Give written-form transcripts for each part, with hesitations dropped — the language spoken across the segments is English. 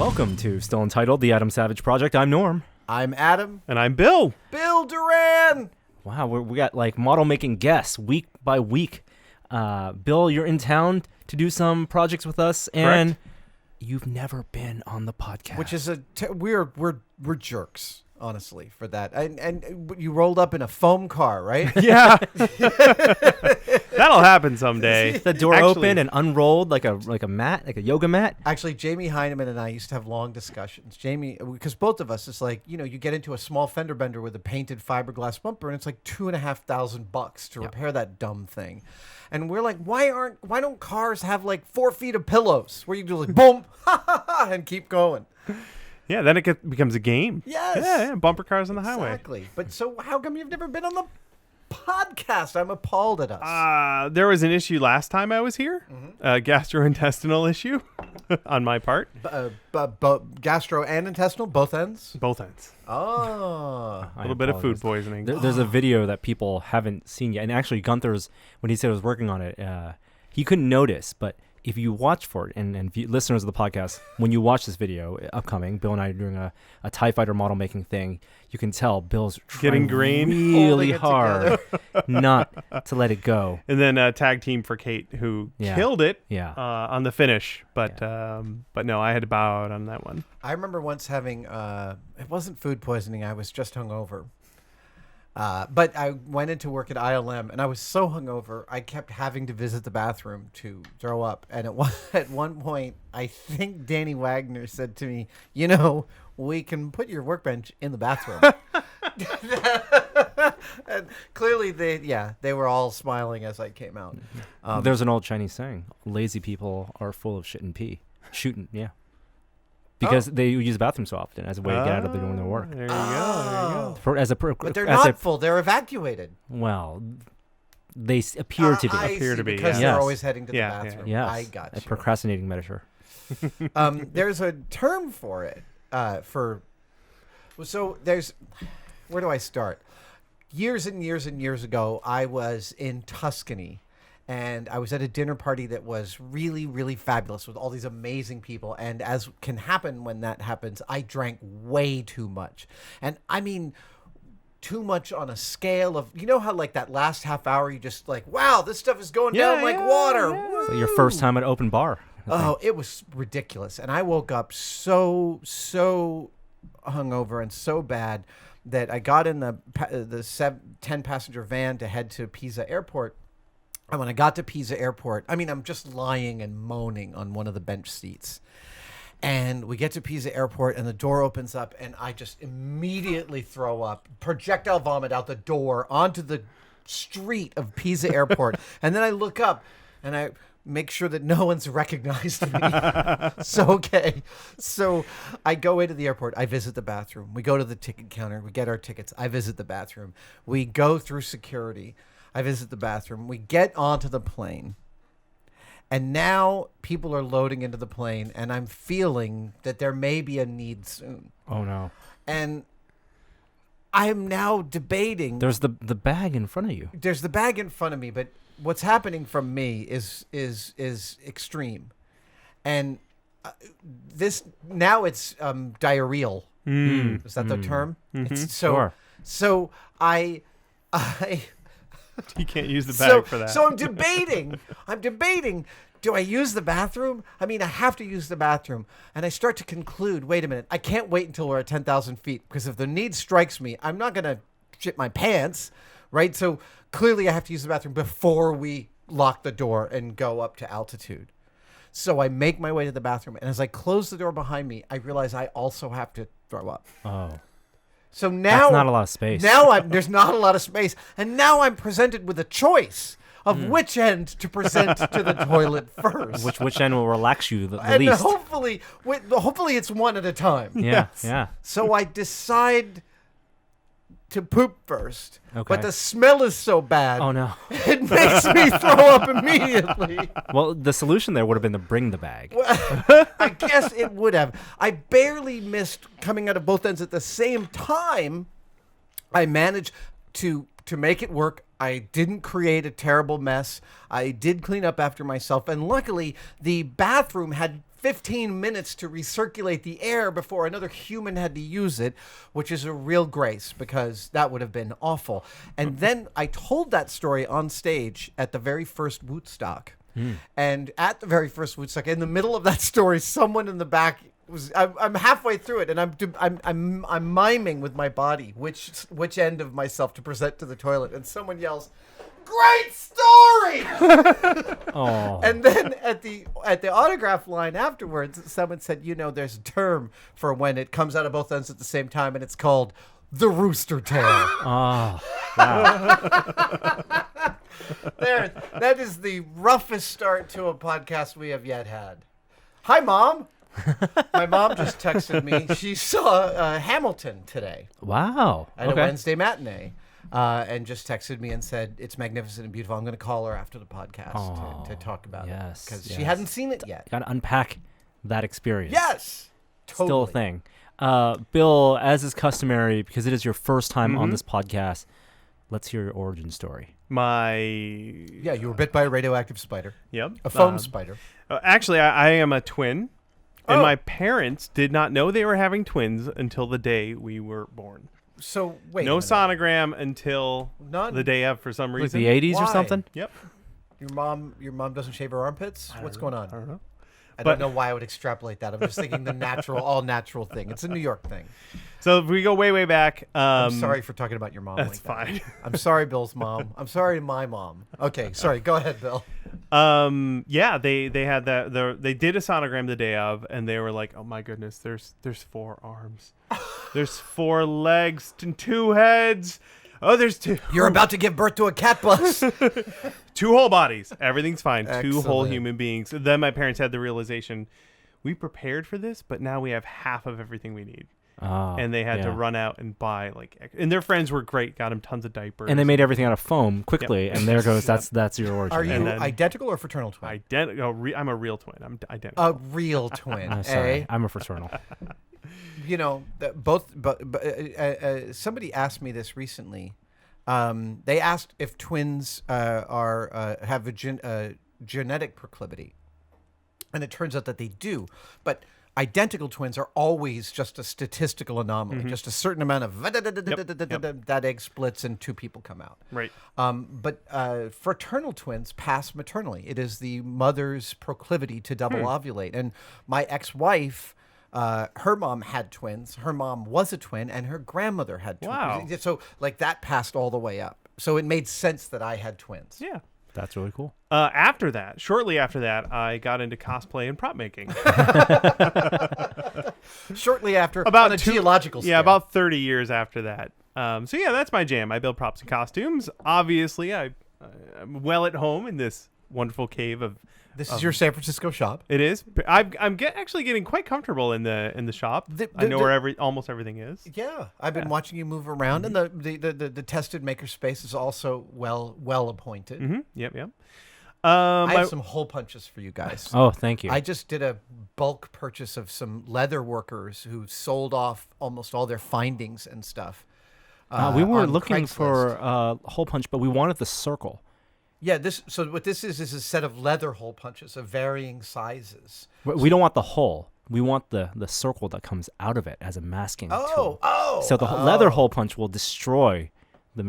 Welcome to Still Untitled, the Adam Savage Project. I'm Norm. I'm Adam. And I'm Bill. Bill Doran. Wow, we got like model making guests week by week. Bill, you're in town to do some projects with us, and you've never been on the podcast, Which is we're jerks, honestly, for that. And you rolled up in a foam car, right? Yeah. That'll happen someday. the door opened and unrolled like a mat, like a yoga mat. Actually, Jamie Heineman and I used to have long discussions. Jamie, because both of us, it's like, you get into a small fender bender with a painted fiberglass bumper, and it's like $2,500 to repair that dumb thing. And we're like, why don't cars have like 4 feet of pillows where you do like boom, ha ha ha, and keep going? Yeah, then it becomes a game. Yes. Yeah, bumper cars on the highway. Exactly. But so how come you've never been on the podcast? I'm appalled at us. There was an issue last time I was here, a gastrointestinal issue on my part. Gastro and intestinal, both ends? Both ends. Oh. A little bit of food poisoning. There's a video that people haven't seen yet, and actually Gunther's, when he said he was working on it, he couldn't notice, but if you watch for it, and listeners of the podcast, when you watch this video upcoming, Bill and I are doing a TIE Fighter model making thing, you can tell Bill's getting green really hard not to let it go. And then tag team for Kate, who killed it on the finish. But no, I had to bow out on that one. I remember once having, it wasn't food poisoning, I was just hungover. But I went into work at ILM, and I was so hungover, I kept having to visit the bathroom to throw up. And at one point, I think Danny Wagner said to me, we can put your workbench in the bathroom. And clearly, they were all smiling as I came out. There's an old Chinese saying, lazy people are full of shit and pee. Shooting, yeah. Because they use the bathroom so often as a way to get out of doing their work. There you go. But they're not full. They're evacuated. Well, they appear to be. Because they're always heading to the bathroom. Yes. I got you. A procrastinating measure. There's a term for it. Where do I start? Years and years and years ago, I was in Tuscany. And I was at a dinner party that was really, really fabulous with all these amazing people. And as can happen when that happens, I drank way too much. And I mean, too much on a scale of, how like that last half hour, you just like, wow, this stuff is going down like water. Yeah. So your first time at open bar. Oh, it was ridiculous. And I woke up so hungover and so bad that I got in the 10-passenger van to head to Pisa Airport. And when I got to Pisa Airport, I'm just lying and moaning on one of the bench seats. And we get to Pisa Airport, and the door opens up, and I just immediately throw up, projectile vomit out the door onto the street of Pisa Airport. And then I look up, and I make sure that no one's recognized me. So I go into the airport. I visit the bathroom. We go to the ticket counter. We get our tickets. I visit the bathroom. We go through security. I visit the bathroom. We get onto the plane. And now people are loading into the plane, and I'm feeling that there may be a need soon. Oh, no. And I'm now debating. There's the bag in front of you. There's the bag in front of me, but what's happening from me is extreme. And this, now it's diarrheal. Is that the term? Mm-hmm. It's so I you can't use the bag for that. So I'm debating. Do I use the bathroom? I have to use the bathroom. And I start to conclude, wait a minute, I can't wait until we're at 10,000 feet, because if the need strikes me, I'm not going to shit my pants, right? So clearly I have to use the bathroom before we lock the door and go up to altitude. So I make my way to the bathroom. And as I close the door behind me, I realize I also have to throw up. Oh. So now that's not a lot of space. Now there's not a lot of space, and now I'm presented with a choice of which end to present to the toilet first. Which end will relax you the and least? Hopefully it's one at a time. Yeah, Yes. yeah. So I decide to poop first, Okay. but the smell is so bad. Oh no! It makes me throw up immediately. Well, the solution there would have been to bring the bag. I guess it would have. I barely missed coming out of both ends at the same time. I managed to make it work. I didn't create a terrible mess. I did clean up after myself. And luckily, the bathroom had 15 minutes to recirculate the air before another human had to use it, which is a real grace because that would have been awful. And then I told that story on stage at the very first Woodstock. And at the very first Woodstock, in the middle of that story, someone in the back I'm halfway through it, and I'm miming with my body which end of myself to present to the toilet, and someone yells, "Great story!" Oh. And then at the autograph line afterwards, someone said, there's a term for when it comes out of both ends at the same time, and it's called the rooster tail. Oh, wow. That is the roughest start to a podcast we have yet had. Hi, Mom. My mom just texted me. She saw Hamilton today. Wow. At a Wednesday matinee. And just texted me and said, it's magnificent and beautiful. I'm going to call her after the podcast to talk about it. Because she hadn't seen it yet. Got to unpack that experience. Yes. Totally. Still a thing. Bill, as is customary, because it is your first time on this podcast, let's hear your origin story. Yeah, you were bit by a radioactive spider. Yep. A foam spider. Actually, I am a twin. And my parents did not know they were having twins until the day we were born. So, wait. No sonogram until the day of, for some reason. Like the 80s Why? or something? Yep. Your mom doesn't shave her armpits? What's going on? I don't know. I don't know why I would extrapolate that. I'm just thinking the all natural thing. It's a New York thing. So if we go way, way back. I'm sorry for talking about your mom. That's like that. fine. I'm sorry, Bill's mom. I'm sorry, my mom. Okay, sorry. Go ahead, Bill. Yeah, they had that. They did a sonogram the day of, and they were like, "Oh my goodness, there's 4 arms, there's 4 legs and 2 heads. Oh, there's 2. You're about to give birth to a cat bus. 2 whole bodies. Everything's fine. Excellent. 2 whole human beings." Then my parents had the realization, we prepared for this, but now we have half of everything we need. And they had to run out and buy and their friends were great, got them tons of diapers. And they made everything out of foam quickly, and there goes, that's your origin. Are you identical or fraternal twin? I'm a real twin. I'm identical. A real twin. Sorry, I'm a fraternal. Somebody asked me this recently. They asked if twins have a genetic proclivity, and it turns out that they do. But identical twins are always just a statistical anomaly, just a certain amount of that egg splits and 2 people come out. Right. But fraternal twins pass maternally. It is the mother's proclivity to double ovulate. And my ex-wife, her mom had twins. Her mom was a twin, and her grandmother had twins. Wow. So that passed all the way up. So it made sense that I had twins. Yeah. That's really cool. Shortly after that, I got into cosplay and prop making. Shortly after, on a geological scale. Yeah, about 30 years after that. So yeah, that's my jam. I build props and costumes. Obviously, I'm well at home in this wonderful cave of. This is your San Francisco shop. It is. I'm actually getting quite comfortable in the shop. I know where almost everything is. Yeah, I've been watching you move around, and the tested makerspace is also well appointed. Mm-hmm. Yep. I have some hole punches for you guys. Oh, thank you. I just did a bulk purchase of some leather workers who sold off almost all their findings and stuff. We were looking for hole punch, but we wanted the circle. Yeah, so what this is a set of leather hole punches of varying sizes. We don't want the hole. We want the circle that comes out of it as a masking tool. So the leather hole punch will destroy the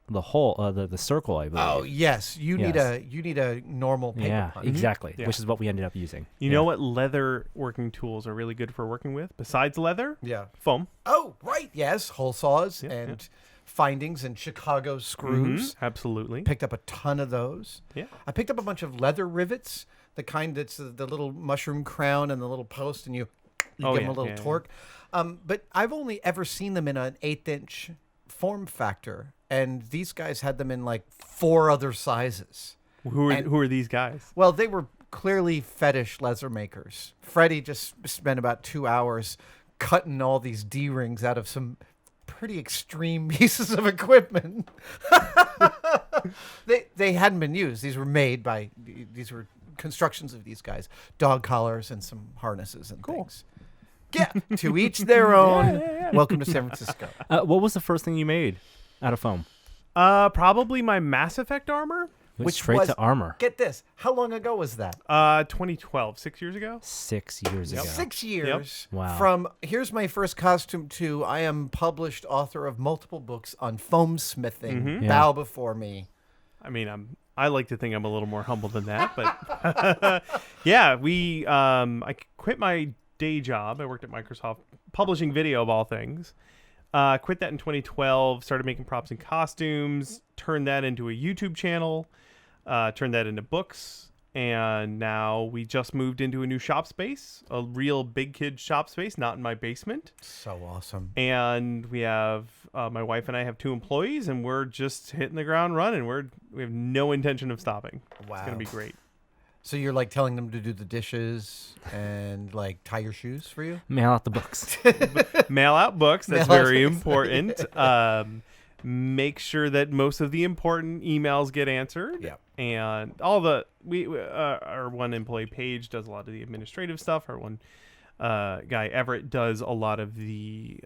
hole, the circle, I believe. Oh yes, you need a normal paper punch. Exactly, Yeah. which is what we ended up using. You know what leather working tools are really good for working with besides leather? Yeah, foam. Oh right, yes, hole saws and findings and Chicago screws. Mm-hmm. Absolutely. Picked up a ton of those. Yeah. I picked up a bunch of leather rivets, the kind that's the little mushroom crown and the little post, and you give them a little torque. But I've only ever seen them in an 1/8" form factor, and these guys had them in like 4 other sizes. Who are these guys? Well, they were clearly fetish leather makers. Freddie just spent about 2 hours cutting all these D-rings out of some pretty extreme pieces of equipment. They hadn't been used. These were constructions of these guys. Dog collars and some harnesses and things. Yeah, to each their own. Welcome to San Francisco. What was the first thing you made out of foam? Probably my Mass Effect armor. Went Which straight was- to armor. Get this. How long ago was that? 2012, 6 years ago. 6 years ago. 6 years. Wow. From here's my first costume to I am published author of multiple books on foam smithing. Yeah. Bow before me. I mean, I like to think I'm a little more humble than that, but yeah, I quit my day job. I worked at Microsoft publishing video of all things. Quit that in 2012, started making props and costumes, turned that into a YouTube channel, turned that into books, and now we just moved into a new shop space, a real big kid shop space, not in my basement. So awesome. And we have my wife and I have 2 employees, and we're just hitting the ground running. We have no intention of stopping. Wow. It's gonna be great. So you're like telling them to do the dishes and like tie your shoes for you? Mail out the books. Mail out books. That's Mail out very books. important. Make sure that most of the important emails get answered. Yeah. And all our one employee Paige does a lot of the administrative stuff. Our one guy Everett does a lot of the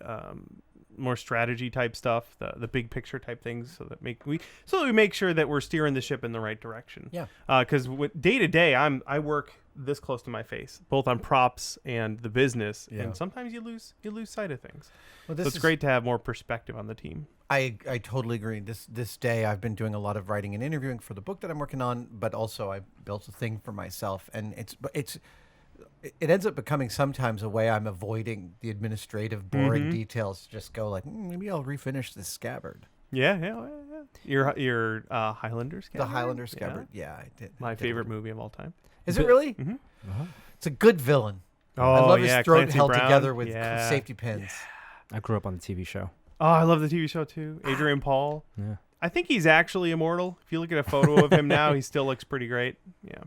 more strategy type stuff, the big picture type things, so that we make sure that we're steering the ship in the right direction. Yeah. Because day to day, I work this close to my face, both on props and the business, Yeah. and sometimes you lose sight of things. Well, So it's great to have more perspective on the team. I totally agree. This day I've been doing a lot of writing and interviewing for the book that I'm working on, but also I built a thing for myself, and it ends up becoming sometimes a way I'm avoiding the administrative boring details. Just go like, maybe I'll refinish this scabbard. Yeah. Your Highlander scabbard? The Highlander scabbard. Yeah, I did. My favorite movie of all time. Is it really? Uh-huh. It's a good villain. Oh, I love yeah, his throat Clancy held Brown. together with Yeah. safety pins. I grew up on the TV show. Oh, I love the TV show too. Adrian Paul. Yeah. I think he's actually immortal. If you look at a photo of him now, he still looks pretty great. Yeah.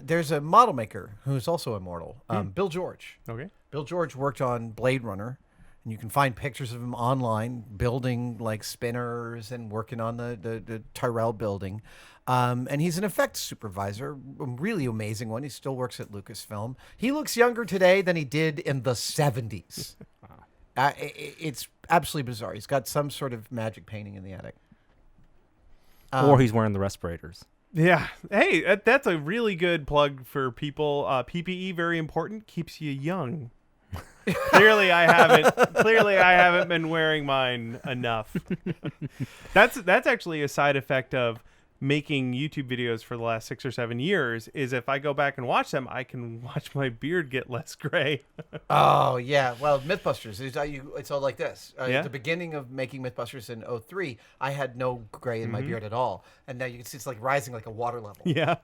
There's a model maker who's also immortal, Bill George. Okay. Bill George worked on Blade Runner, and you can find pictures of him online building like spinners and working on the Tyrell building. And he's an effects supervisor, a really amazing one. He still works at Lucasfilm. He looks younger today than he did in the 70s. It's absolutely bizarre. He's got some sort of magic painting in the attic. Or he's wearing the respirators. Yeah. Hey, that's a really good plug for people. PPE, very important, keeps you young. Clearly, I haven't been wearing mine enough. That's actually a side effect of making YouTube videos for the last 6 or 7 years. Is if I go back and watch them, I can watch my beard get less gray. Oh, yeah. Well, Mythbusters, it's all like this. Yeah. At the beginning of making Mythbusters in 2003, I had no gray in my beard at all. And now you can see it's like rising like a water level. Yeah.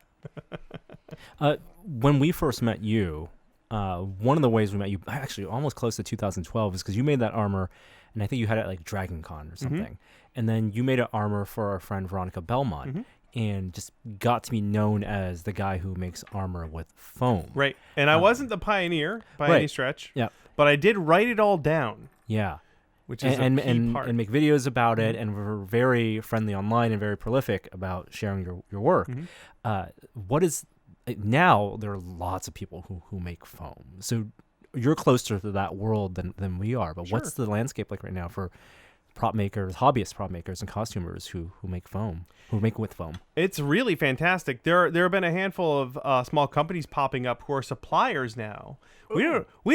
When we first met you, one of the ways we met you, actually almost close to 2012, is because you made that armor, and I think you had it at like Dragoncon or something. And then you made an armor for our friend Veronica Belmont, and just got to be known as the guy who makes armor with foam. Right. And I wasn't the pioneer by any stretch. Yeah. But I did write it all down, Yeah. which is and a key part. and make videos about it, and we're very friendly online and very prolific about sharing your work. What is now? There are lots of people who make foam, so you're closer to that world than we are. But what's the landscape like right now for prop makers, hobbyist prop makers, and costumers who make foam, who make with foam? It's really fantastic. There have been a handful of small companies popping up who are suppliers now. We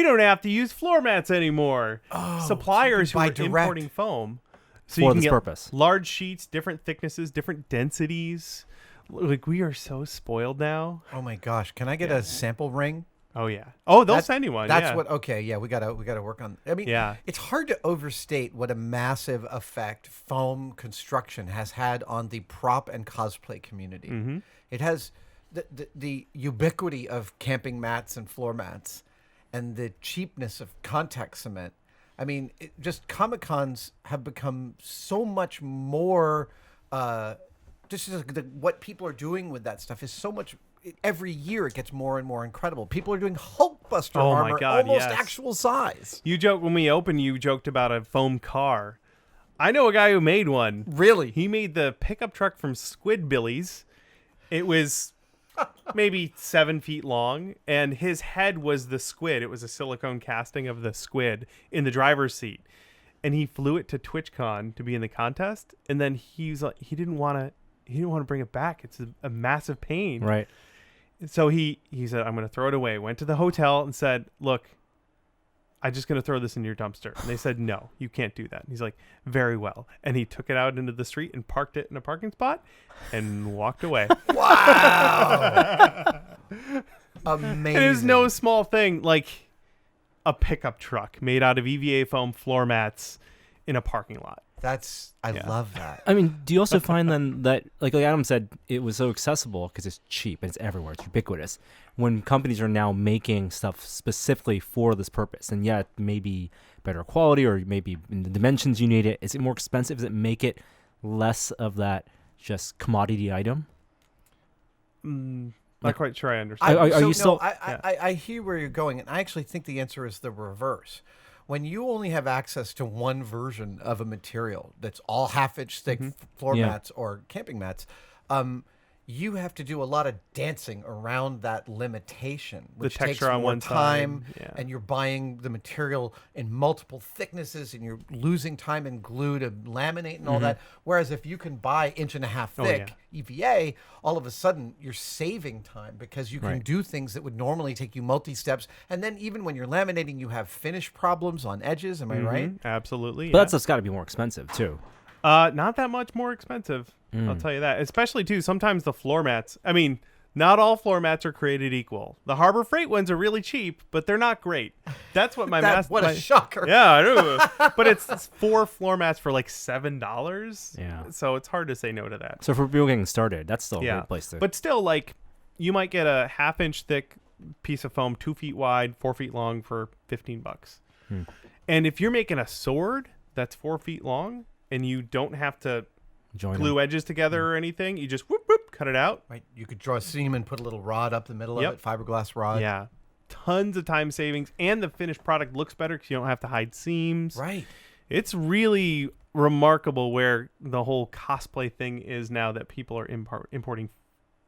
don't have to use floor mats anymore. Suppliers who buy are direct. importing foam, so For you can this get purpose. large sheets, different thicknesses, different densities. Like, we are so spoiled now. Oh my gosh! Can I get a sample ring? Oh yeah. Oh, they'll That- send you one. That's yeah. what. Okay, yeah, we gotta work on. I mean, Yeah. it's hard to overstate what a massive effect foam construction has had on the prop and cosplay community. It has the ubiquity of camping mats and floor mats, and the cheapness of contact cement. I mean, just Comic-Cons have become so much more. Just what people are doing with that stuff is so much. Every year it gets more and more incredible. People are doing Hulkbuster Oh my armor, God, almost yes. actual size. You joke when we opened. You joked about a foam car. I know a guy who made one. Really? He made the pickup truck from Squidbillies. It was maybe 7 feet long, and his head was the squid. It was a silicone casting of the squid in the driver's seat. and he flew it to TwitchCon to be in the contest, and then he's like, he didn't want to bring it back. It's a massive pain. Right. So he said, I'm going to throw it away. Went to the hotel and said, look, I'm just going to throw this in your dumpster. And they said, no, you can't do that. And he's like, very well. And he took it out into the street and parked it in a parking spot and walked away. Wow. Amazing. It is no small thing, like a pickup truck made out of EVA foam floor mats in a parking lot. I love that. I mean, do you also find then that, like Adam said, it was so accessible because it's cheap and it's everywhere, it's ubiquitous. When companies are now making stuff specifically for this purpose, and yeah, it may be better quality or maybe in the dimensions you need it, is it more expensive? Does it make it less of that just commodity item? Not quite sure I understand. Are you still? I hear where you're going, and I actually think the answer is the reverse. When you only have access to one version of a material that's all half-inch thick floor mats or camping mats, you have to do a lot of dancing around that limitation, which the texture takes on more one time, side. and you're buying the material in multiple thicknesses, and you're losing time in glue to laminate and all that. Whereas if you can buy 1.5 thick EVA, all of a sudden you're saving time because you can do things that would normally take you multi-steps. And then even when you're laminating, you have finish problems on edges. Am I right? Absolutely. But that's got to be more expensive too. Not that much more expensive. I'll tell you that. Especially too, sometimes the floor mats. I mean, not all floor mats are created equal. The Harbor Freight ones are really cheap, but they're not great. That's what my What a shocker. Yeah, I know. But it's 4 floor mats for like $7. Yeah. So it's hard to say no to that. So for people getting started, that's still a great place to. But still, like, you might get a half-inch thick piece of foam, 2 feet wide, 4 feet long for $15. And if you're making a sword that's 4 feet long and you don't have to glue edges together or anything, you just whoop, whoop, cut it out. Right. You could draw a seam and put a little rod up the middle of it, fiberglass rod. Yeah. Tons of time savings, and the finished product looks better because you don't have to hide seams. Right. It's really remarkable where the whole cosplay thing is now that people are importing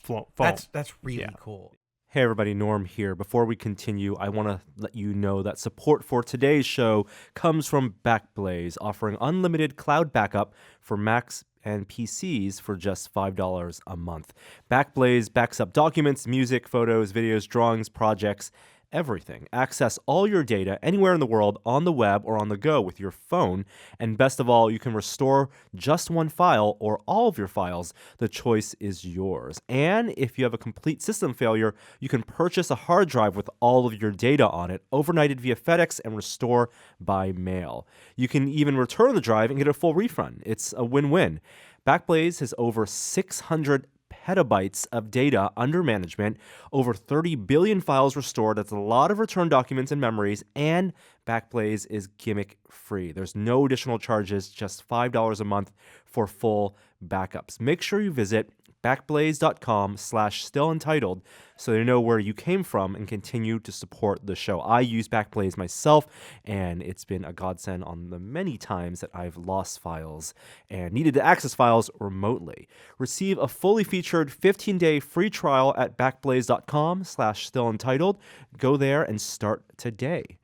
foam. That's really cool. Hey everybody, Norm here. Before we continue, I want to let you know that support for today's show comes from Backblaze, offering unlimited cloud backup for Macs and PCs for just $5 a month. Backblaze backs up documents, music, photos, videos, drawings, projects, everything. Access all your data anywhere in the world on the web or on the go with your phone. And best of all, you can restore just one file or all of your files. The choice is yours. And if you have a complete system failure, you can purchase a hard drive with all of your data on it, overnight it via FedEx, and restore by mail. You can even return the drive and get a full refund. It's a win-win. Backblaze has over 600 petabytes of data under management, over 30 billion files restored. That's a lot of return documents and memories, and Backblaze is gimmick free. There's no additional charges, just $5 a month for full backups. Make sure you visit backblaze.com/stillentitled so you know where you came from and continue to support the show. I use Backblaze myself, and it's been a godsend on the many times that I've lost files and needed to access files remotely. Receive a fully featured 15-day free trial at backblaze.com/stillentitled. Go there and start today.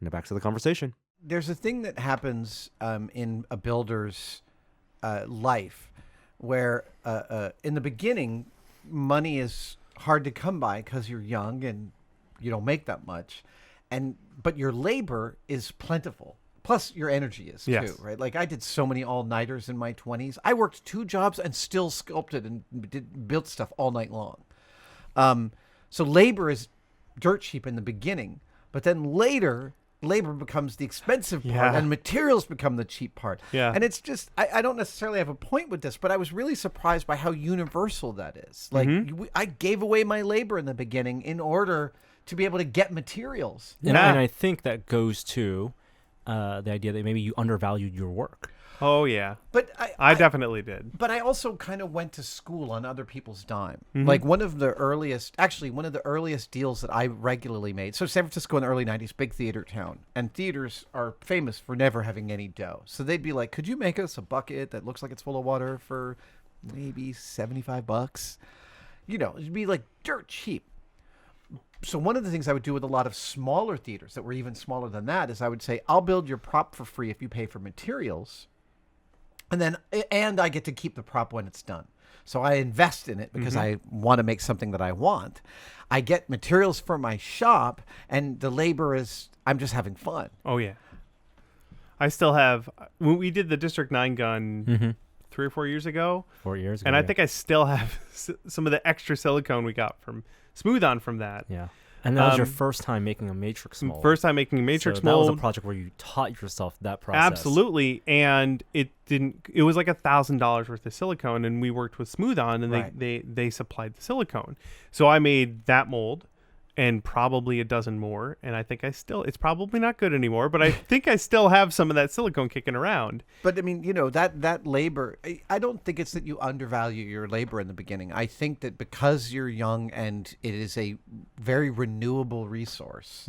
Now back to the conversation. There's a thing that happens in a builder's life where in the beginning, money is hard to come by because you're young and you don't make that much, but your labor is plentiful. Plus, your energy is too, right? Like I did so many all-nighters in my 20s. I worked 2 jobs and still sculpted and built stuff all night long. So labor is dirt cheap in the beginning, but then later, labor becomes the expensive part and materials become the cheap part. And it's just, I don't necessarily have a point with this, but I was really surprised by how universal that is. Like I gave away my labor in the beginning in order to be able to get materials. And I think that goes to the idea that maybe you undervalued your work. Oh, yeah. But I definitely did. But I also kind of went to school on other people's dime. Like one of the earliest deals that I regularly made. So San Francisco in the early 90s, big theater town. And theaters are famous for never having any dough. So they'd be like, could you make us a bucket that looks like it's full of water for maybe $75? You know, it'd be like dirt cheap. So one of the things I would do with a lot of smaller theaters that were even smaller than that is I would say, I'll build your prop for free if you pay for materials. And I get to keep the prop when it's done. So I invest in it because I want to make something that I want. I get materials for my shop, and the labor is, I'm just having fun. Oh, yeah. I still have, when we did the District 9 gun 3 or 4 years ago. 4 years ago. And I think I still have some of the extra silicone we got from Smooth On from that. Yeah. And that was your first time making a matrix mold. First time making a matrix mold. mold. That was a project where you taught yourself that process. Absolutely. And it was like $1,000 worth of silicone, and we worked with Smooth On, and they supplied the silicone. So I made that mold and probably a dozen more, and I think it's probably not good anymore, but I think I still have some of that silicone kicking around. But I mean, that labor, I don't think it's that you undervalue your labor in the beginning. I think that because you're young and it is a very renewable resource,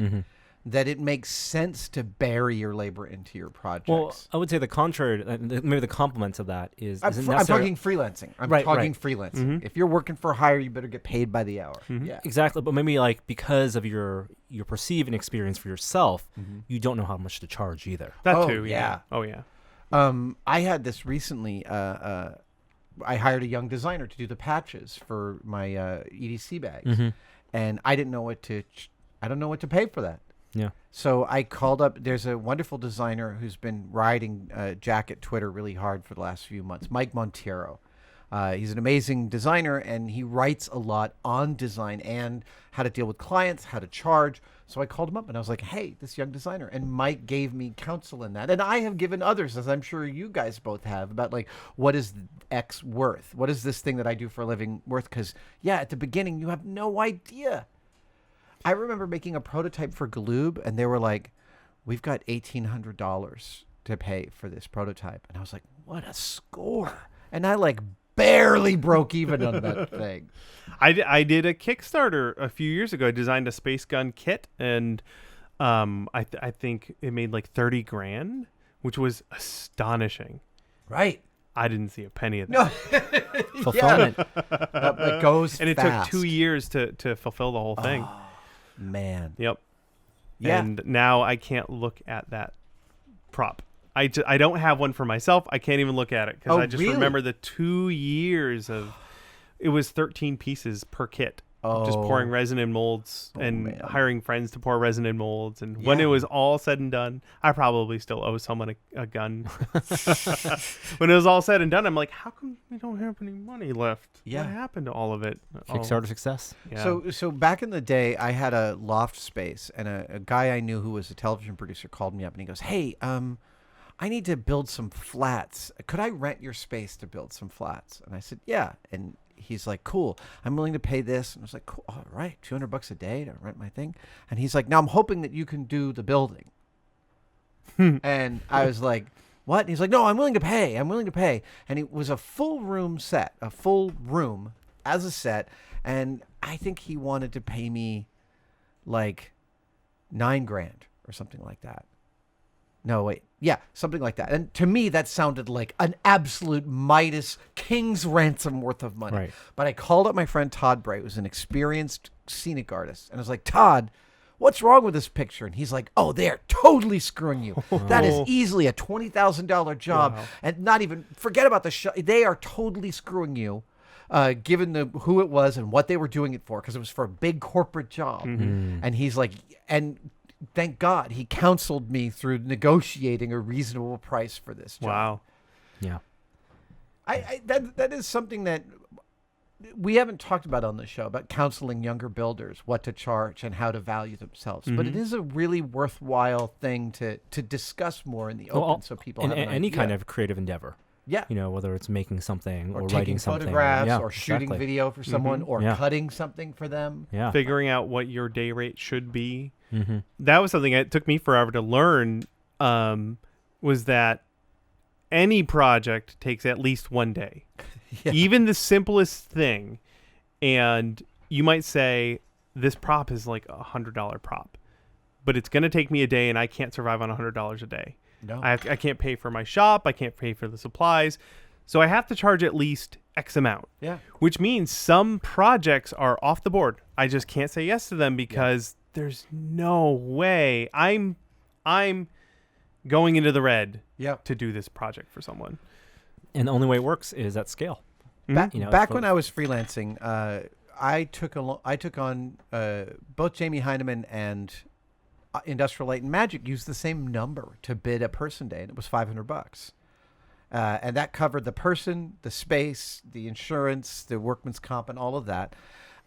that it makes sense to bury your labor into your projects. Well, I would say the contrary, maybe the complement of that is... I'm talking freelancing. I'm talking freelancing. If you're working for hire, you better get paid by the hour. Yeah, exactly. But maybe like because of your perceiving experience for yourself, you don't know how much to charge either. That too, yeah. Oh, yeah. I had this recently. I hired a young designer to do the patches for my EDC bags, and I didn't know what to pay for that. Yeah. So I called up. There's a wonderful designer who's been riding Jack at Twitter really hard for the last few months, Mike Monteiro. He's an amazing designer, and he writes a lot on design and how to deal with clients, how to charge. So I called him up, and I was like, hey, this young designer. And Mike gave me counsel in that. And I have given others, as I'm sure you guys both have, about like, what is X worth? What is this thing that I do for a living worth? Because, yeah, at the beginning, you have no idea. I remember making a prototype for Galoob, and they were like, we've got $1,800 to pay for this prototype. And I was like, what a score. And I like barely broke even on that thing. I did a Kickstarter a few years ago. I designed a space gun kit, and I think it made like 30 grand, which was astonishing. Right. I didn't see a penny of that. No. Fulfillment. It goes and it fast. took 2 years to fulfill the whole thing. Oh, man. Yep. Yeah. And now I can't look at that prop. I don't have one for myself. I can't even look at it because I just remember the 2 years of it was 13 pieces per kit. Just pouring resin in molds and hiring friends to pour resin in molds. And when it was all said and done, I probably still owe someone a gun. When it was all said and done, I'm like, how come we don't have any money left? Yeah. What happened to all of it? Kickstarter success. Yeah. So back in the day, I had a loft space, and a guy I knew who was a television producer called me up, and he goes, hey, I need to build some flats. Could I rent your space to build some flats? And I said, yeah. And he's like, cool, I'm willing to pay this. And I was like, cool, all right, $200 a day to rent my thing. And he's like, now I'm hoping that you can do the building. And I was like, what? And he's like, no, I'm willing to pay. And it was a full room set, a full room as a set. And I think he wanted to pay me like $9 grand or something like that. No, wait. Yeah, something like that. And to me, that sounded like an absolute Midas king's ransom worth of money. Right. But I called up my friend Todd Bray, who's an experienced scenic artist. And I was like, Todd, what's wrong with this picture? And he's like, oh, they're totally screwing you. That is easily a $20,000 job. Wow. And not even, forget about the shot. They are totally screwing you. Given who it was and what they were doing it for, because it was for a big corporate job. And he's like, and thank God he counseled me through negotiating a reasonable price for this job. Wow. Yeah. That is something that we haven't talked about on the show, about counseling younger builders, what to charge and how to value themselves. But it is a really worthwhile thing to discuss more in the open, so people have any kind of creative endeavor. Yeah. You know, whether it's making something or taking writing something. photographs or shooting exactly. video for someone or cutting something for them. Yeah. Figuring out what your day rate should be. That was something that took me forever to learn, was that any project takes at least 1 day. Even the simplest thing. And you might say, this prop is like $100 prop. But it's going to take me a day, and I can't survive on $100 a day. No. I can't pay for my shop. I can't pay for the supplies. So I have to charge at least X amount. Yeah. Which means some projects are off the board. I just can't say yes to them because there's no way I'm going into the red to do this project for someone. And the only way it works is at scale. Back when I was freelancing, I took on both Jamie Heineman and Industrial Light and Magic used the same number to bid a person day, and it was $500. And that covered the person, the space, the insurance, the workman's comp, and all of that.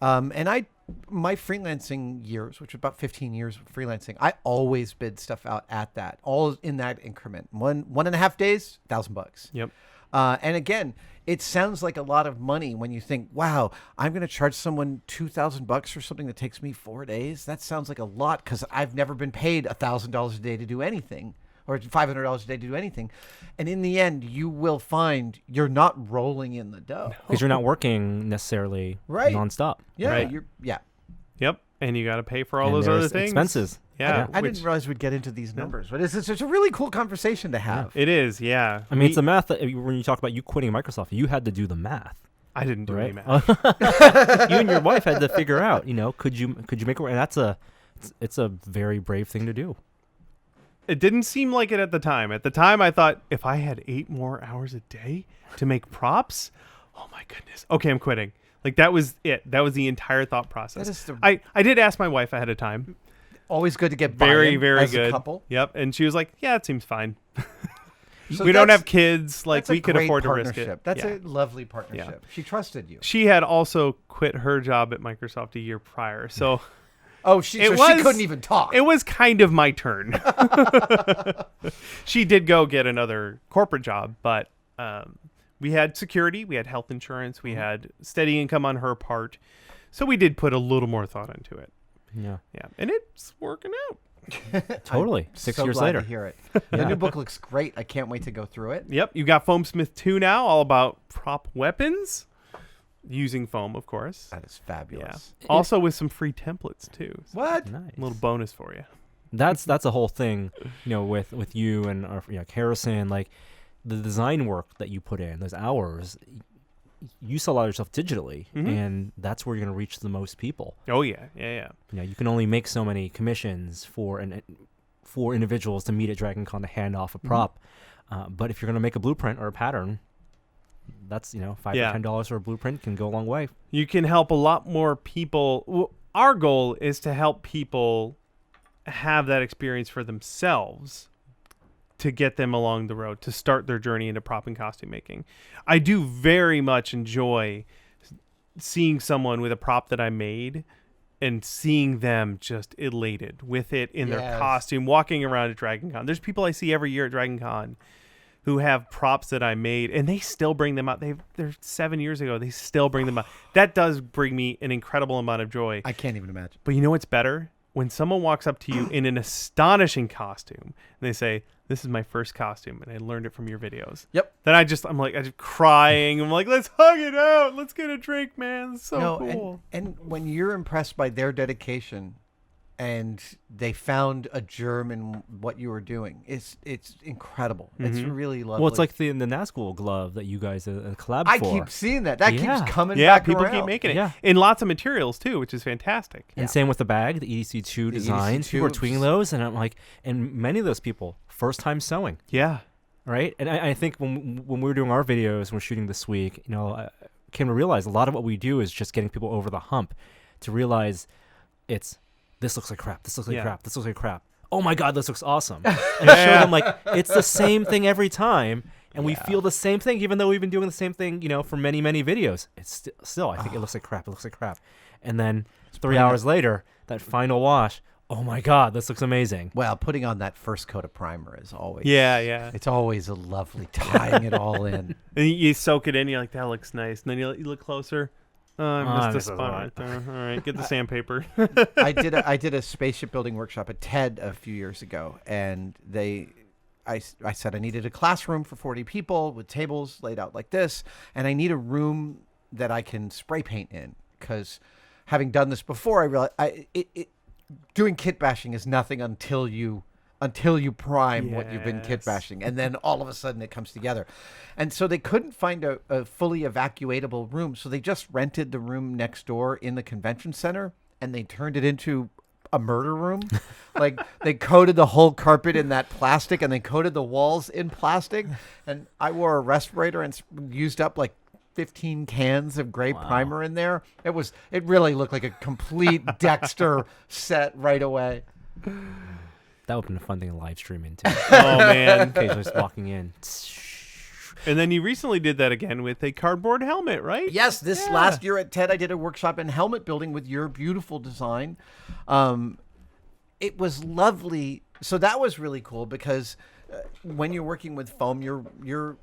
And my freelancing years, which was about 15 years of freelancing, I always bid stuff out at that, all in that increment. 1.5 days, $1,000. Yep. And again, it sounds like a lot of money when you think, wow, I'm going to charge someone $2,000 for something that takes me 4 days. That sounds like a lot because I've never been paid $1,000 a day to do anything, or $500 a day to do anything. And in the end, you will find you're not rolling in the dough. Because you're not working necessarily nonstop. Yeah. Right? Yep. And you got to pay for all And those other there's things. Expenses. Yeah. I didn't realize we'd get into these numbers, but it's a really cool conversation to have. It is, yeah. I mean, it's the math that when you talk about you quitting Microsoft, you had to do the math. I didn't do any right? math. You and your wife had to figure out, could you make it work? And it's a very brave thing to do. It didn't seem like it at the time. At the time, I thought, if I had 8 more hours a day to make props, oh my goodness. Okay, I'm quitting. Like, that was it. That was the entire thought process. I did ask my wife ahead of time. Always good to get very, buy-in very as good. a couple. Yep, and she was like, yeah, it seems fine. So we don't have kids. Like, we could afford to risk partnership. it. That's a lovely partnership. She trusted you. She had also quit her job at Microsoft a year prior, so... she couldn't even talk. It was kind of my turn. She did go get another corporate job, but we had security, we had health insurance, we had steady income on her part. So we did put a little more thought into it. Yeah. Yeah. And it's working out. Totally. I'm 6 so years glad later. to hear it. The new book looks great. I can't wait to go through it. Yep. You got Foamsmith 2 now, all about prop weapons. Using foam, of course. That is fabulous. Yeah. Also with some free templates too. So What? Nice. a little bonus for you. That's a whole thing, with you and Harrison, like the design work that you put in, those hours, you sell a lot of yourself digitally, and that's where you're going to reach the most people. Oh yeah. Yeah. You can only make so many commissions for individuals to meet at Dragoncon to hand off a prop. But if you're going to make a blueprint or a pattern, that's $5 or $10 for a blueprint can go a long way. You can help a lot more people. Our goal is to help people have that experience for themselves to get them along the road, to start their journey into prop and costume making. I do very much enjoy seeing someone with a prop that I made and seeing them just elated with it in their costume, walking around at Dragoncon. There's people I see every year at Dragoncon who have props that I made, and they still bring them out. They're 7 years ago. They still bring them out. That does bring me an incredible amount of joy. I can't even imagine. But you know what's better? When someone walks up to you in an astonishing costume, and they say, "This is my first costume, and I learned it from your videos." Yep. Then I'm just crying. I'm like, let's hug it out. Let's get a drink, man. It's so cool. And when you're impressed by their dedication, and they found a germ in what you were doing, it's incredible. It's really lovely. Well, it's like the Nazgul glove that you guys collab for. I keep seeing that. That keeps coming back Yeah, people around. keep making it. Yeah. In lots of materials, too, which is fantastic. And same with the bag, the EDC2 designs. EDC2 People are tweeting those, and I'm like, and many of those people, first time sewing. Yeah. Right? And I think when we were doing our videos, when we're shooting this week, I came to realize a lot of what we do is just getting people over the hump to realize this looks like crap. This looks like crap. This looks like crap. Oh my God, this looks awesome. And I show them it's the same thing every time. And we feel the same thing, even though we've been doing the same thing, for many, many videos. It's still, I think it looks like crap. It looks like crap. And then 3 hours later, that final wash, oh my God, this looks amazing. Well, putting on that first coat of primer is always... Yeah. It's always a lovely tying it all in. And you soak it in, you're like, that looks nice. And then you look closer. I missed a spot right there. All right, get the sandpaper. I did a spaceship building workshop at TED a few years ago, and I said I needed a classroom for 40 people with tables laid out like this, and I need a room that I can spray paint in, because having done this before, I realized doing kit bashing is nothing until you until you prime what you've been kit Yes. bashing, and then all of a sudden it comes together. And so they couldn't find a fully evacuatable room, so they just rented the room next door in the convention center, and they turned it into a murder room. Like, they coated the whole carpet in that plastic, and they coated the walls in plastic. And I wore a respirator and used up like 15 cans of gray primer in there. It really looked like a complete Dexter set right away. That would have been a fun thing to live stream into. Oh man! Occasionally just walking in. And then you recently did that again with a cardboard helmet, right? Yes, this last year at TED, I did a workshop in helmet building with your beautiful design. It was lovely. So that was really cool because when you're working with foam, you're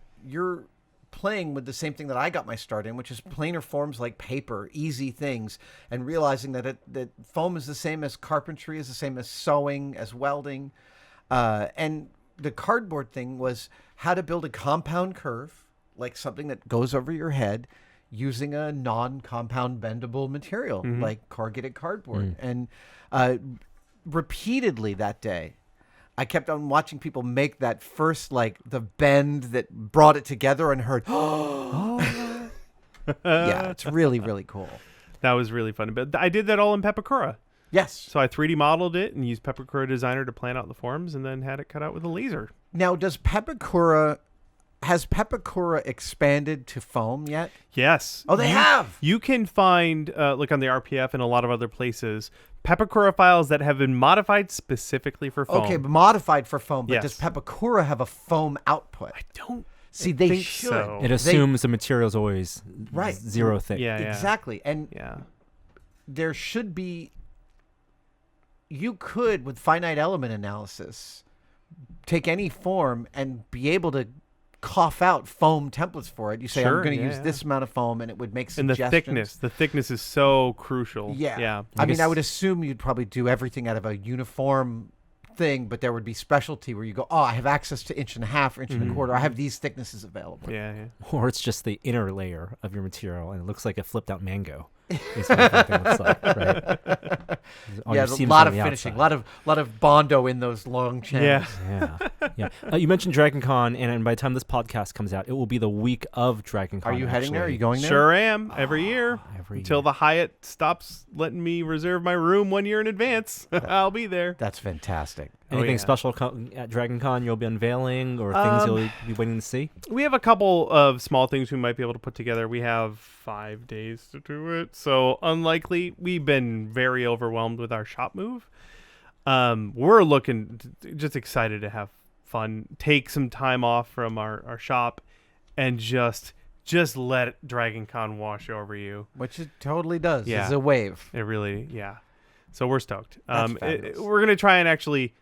playing with the same thing that I got my start in, which is planar forms like paper, easy things, and realizing that that foam is the same as carpentry, is the same as sewing, as welding, and the cardboard thing was how to build a compound curve, like something that goes over your head, using a non-compound bendable material like corrugated cardboard. And repeatedly that day, I kept on watching people make that first, like, the bend that brought it together, and heard, yeah, it's really, really cool. That was really fun. But I did that all in Pepakura. Yes. So I 3D modeled it and used Pepakura Designer to plan out the forms, and then had it cut out with a laser. Now, has Pepakura expanded to foam yet? Yes. Oh, they have. You can find, like on the RPF and a lot of other places, Pepakura files that have been modified specifically for foam. Okay, modified for foam, but Yes. does Pepakura have a foam output? I don't See, they think should. so. It assumes the material is always Right. zero thick. Yeah, yeah. Exactly. And Yeah. there should be, you could, with finite element analysis, take any form and be able to cough out foam templates for it. You say, Sure, I'm going to yeah, use yeah. this amount of foam, and it would make And suggestions. the thickness is so crucial. Yeah. Yeah. I mean, guess- I would assume you'd probably do everything out of a uniform thing, but there would be specialty where you go, oh, I have access to 1.5 inches or 1.25 inches. I have these thicknesses available. Yeah, yeah. Or it's just the inner layer of your material, and it looks like a flipped out mango. Is what everything looks like, right? All Yeah, your a seams lot on of the finishing, outside. lot of bondo in those long channels. Yeah. Yeah. You mentioned Dragoncon, and by the time this podcast comes out, it will be the week of Dragoncon. Are you heading there? Are actually. you going there? Sure am. Every year. Every Until year. the Hyatt stops letting me reserve my room 1 year in advance. I'll be there. That's fantastic. Anything yeah. special at Dragoncon you'll be unveiling, or things you'll be waiting to see? We have a couple of small things we might be able to put together. We have 5 days to do it, so unlikely. We've been very overwhelmed with our shop move. We're just excited to have fun, take some time off from our shop, and just let Dragoncon wash over you. Which it totally does. Yeah. It's a wave. It really, yeah. So we're stoked. That's fabulous. We're gonna try and actually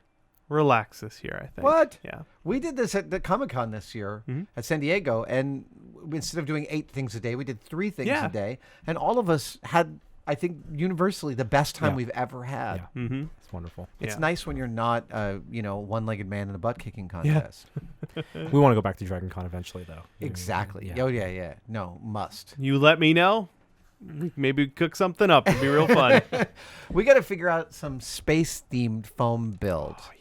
relax this year, I think. What? Yeah. We did this at the Comic-Con this year at San Diego, and instead of doing 8 things a day, we did 3 things Yeah. a day, and all of us had, I think, universally the best time Yeah. we've ever had. Yeah. Mm-hmm. It's wonderful. It's Yeah. nice when you're not, one-legged man in a butt-kicking contest. We want to go back to Dragoncon eventually, though. Exactly. Yeah. Oh, yeah. No, must. You let me know. Maybe cook something up. It'd be real fun. We got to figure out some space-themed foam build. Oh, yeah.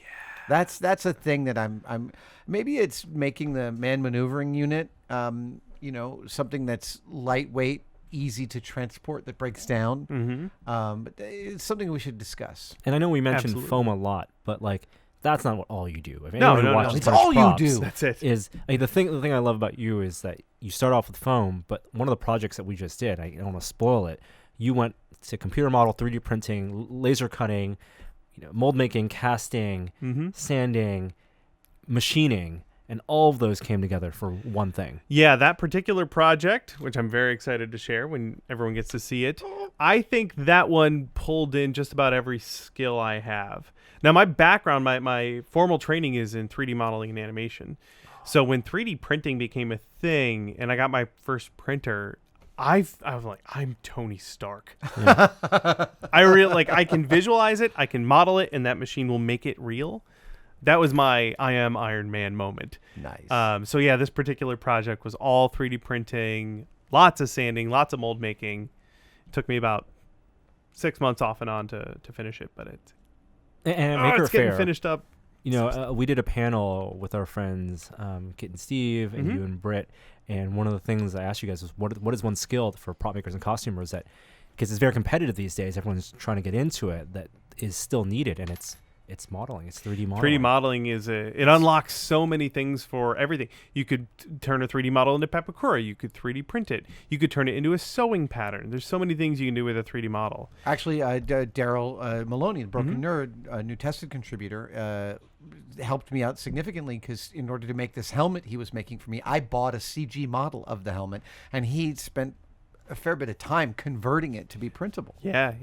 That's a thing that I'm. Maybe it's making the man maneuvering unit, something that's lightweight, easy to transport, that breaks down. Mm-hmm. But it's something we should discuss. And I know we mentioned Absolutely. foam a lot, but like that's not what all you do. If No, anyone who no, no. watches It's British all you Props do. That's it. Is the thing I love about you is that you start off with foam, but one of the projects that we just did, I don't want to spoil it. You went to computer model, 3D printing, laser cutting, mold making, casting, sanding, machining, and all of those came together for one thing. Yeah, that particular project, which I'm very excited to share when everyone gets to see it, I think that one pulled in just about every skill I have. Now, my background, my formal training is in 3D modeling and animation. So when 3D printing became a thing and I got my first printer, I was like, I'm Tony Stark. Yeah. I can visualize it, I can model it, and that machine will make it real. That was my I am Iron Man moment. Nice. So yeah, this particular project was all 3D printing, lots of sanding, lots of mold making. It took me about 6 months off and on to finish it, but And Maker it's getting Faire, finished up We did a panel with our friends, Kit and Steve, and you and Britt. And one of the things I asked you guys was, what is one skill for prop makers and costumers that, because it's very competitive these days, everyone's trying to get into it, that is still needed, and it's modeling. It's 3D modeling. 3D modeling it unlocks so many things for everything. You could turn a 3D model into Papakura. You could 3D print it. You could turn it into a sewing pattern. There's so many things you can do with a 3D model. Actually, Daryl Maloney, the Broken Nerd, a New Tested contributor, helped me out significantly because in order to make this helmet he was making for me, I bought a CG model of the helmet, and he spent a fair bit of time converting it to be printable. Yeah.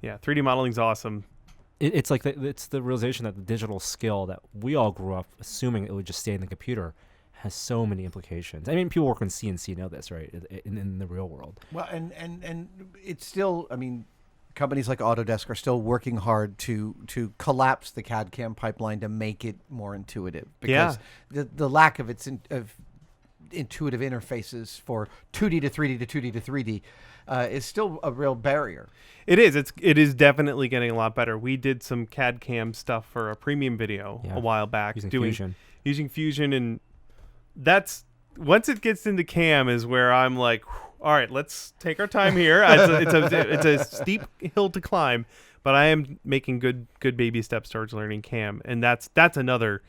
3D modeling's awesome. It's like it's the realization that the digital skill that we all grew up assuming it would just stay in the computer has so many implications. I mean, people work on CNC know this, right? In the real world. Well, and it's still, I mean, companies like Autodesk are still working hard to collapse the CAD-CAM pipeline to make it more intuitive, because the lack of of intuitive interfaces for 2D to 3D to 2D to 3D is still a real barrier. It is. It is definitely getting a lot better. We did some CAD-CAM stuff for a premium video a while back, using Fusion, and that's once it gets into CAM is where I'm like, all right, let's take our time here. It's a steep hill to climb, but I am making good baby steps towards learning CAM, and that's another.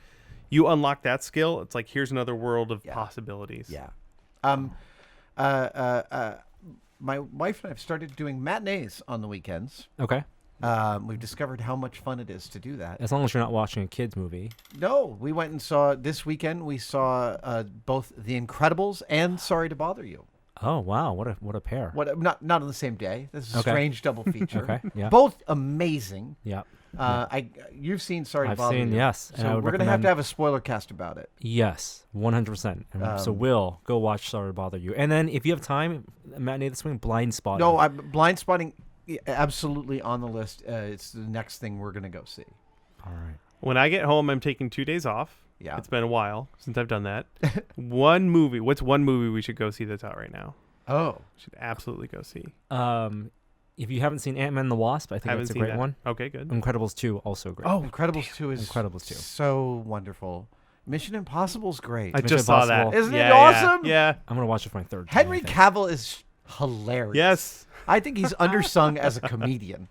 You unlock that skill, it's like here's another world of possibilities. Yeah. My wife and I have started doing matinees on the weekends. Okay. We've discovered how much fun it is to do that. As long as you're not watching a kids movie. No, we went and saw this weekend. We saw both The Incredibles and Sorry to Bother You. Oh wow, what a pair! Not on the same day. This is a strange double feature. Okay, yeah. Both amazing. Yeah. You've seen Sorry to Bother You. I've seen, yes. So we're gonna have to have a spoiler cast about it. Yes, 100%. So Will, go watch Sorry to Bother You, and then if you have time, matinee this week, Blind Spotting. No, Blind Spotting, absolutely on the list. It's the next thing we're gonna go see. All right. When I get home, I'm taking 2 days off. Yeah. It's been a while since I've done that. One movie. What's one movie we should go see that's out right now? Oh. Should absolutely go see. If you haven't seen Ant-Man and the Wasp, I think that's a great one. Okay, good. Incredibles 2, also great. Oh, Incredibles 2 is Incredibles 2. So wonderful. Mission Impossible's great. I just saw that. Isn't it awesome? Yeah. I'm going to watch it for my third time. Henry Cavill is hilarious. Yes. I think he's undersung as a comedian.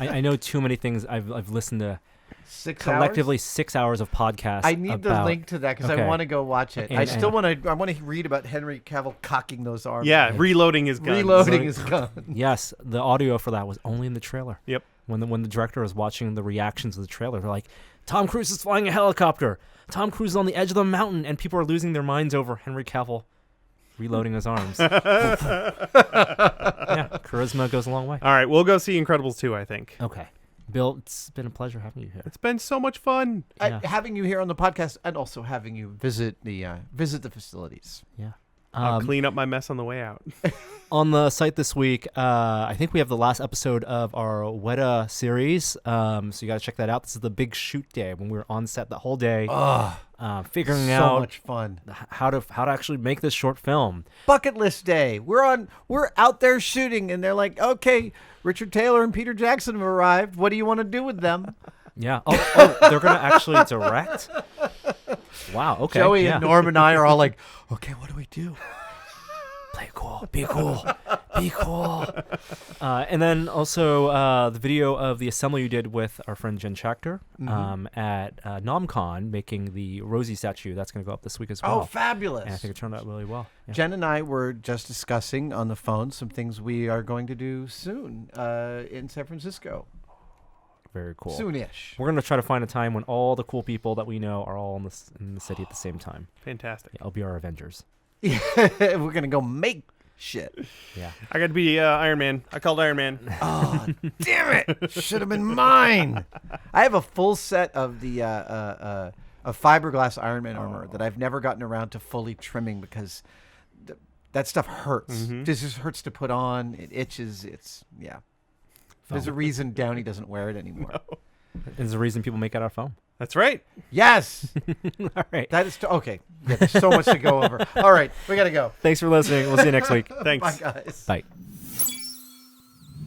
I know too many things. I've listened to 6 collectively hours? 6 hours of podcasts. I need the link to that because I want to go watch it. I still want to read about Henry Cavill cocking those arms. Yeah, reloading his gun. Reloading his gun. Yes, the audio for that was only in the trailer. Yep. When the director was watching the reactions of the trailer, they're like, Tom Cruise is flying a helicopter. Tom Cruise is on the edge of the mountain, and people are losing their minds over Henry Cavill reloading his arms. Yeah, charisma goes a long way. All right, we'll go see Incredibles 2, I think. Okay. Bill, it's been a pleasure having you here. It's been so much fun. Having you here on the podcast, and also having you visit the facilities. Yeah. I'll clean up my mess on the way out. On the site this week, I think we have the last episode of our Weta series. So you got to check that out. This is the big shoot day when we were on set the whole day, figuring out so much fun how to actually make this short film. Bucket list day. We're out there shooting, and they're like, okay, Richard Taylor and Peter Jackson have arrived. What do you want to do with them? Yeah. Oh, they're gonna actually direct. Wow. Okay. Joey and Norm and I are all like, okay, what do we do? Play cool. Be cool. Be cool. And then also the video of the assembly you did with our friend Jen Schachter at NomCon, making the Rosie statue. That's going to go up this week as well. Oh, fabulous. And I think it turned out really well. Yeah. Jen and I were just discussing on the phone some things we are going to do soon in San Francisco. Very cool. Soonish. We're going to try to find a time when all the cool people that we know are all in the city at the same time. Fantastic. Yeah, I'll be our Avengers. Yeah, we're going to go make shit. Yeah. I got to be Iron Man. I called Iron Man. Oh, damn it. Should have been mine. I have a full set of the of fiberglass Iron Man armor that I've never gotten around to fully trimming because that stuff hurts. This just hurts to put on. It itches. There's a reason Downey doesn't wear it anymore. No. There's a reason people make it out of foam. That's right. Yes. All right. That is okay. Yeah, there's so much to go over. All right, we got to go. Thanks for listening. We'll see you next week. Thanks. Bye, guys. Bye.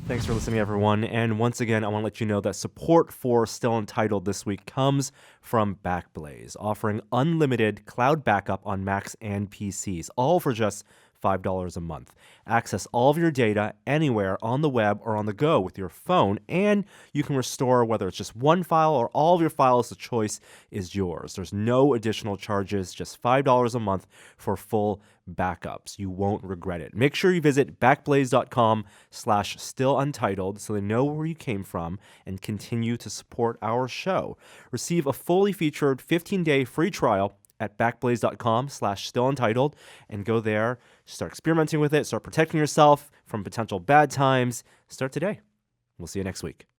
Thanks for listening, everyone. And once again, I want to let you know that support for Still Untitled this week comes from Backblaze, offering unlimited cloud backup on Macs and PCs, all for just $5 a month. Access all of your data anywhere on the web or on the go with your phone, and you can restore whether it's just one file or all of your files. The choice is yours. There's no additional charges, just $5 a month for full backups. You won't regret it. Make sure you visit backblaze.com/stilluntitled so they know where you came from and continue to support our show. Receive a fully featured 15-day free trial at backblaze.com/stilluntitled and go there, start experimenting with it, start protecting yourself from potential bad times. Start today. We'll see you next week.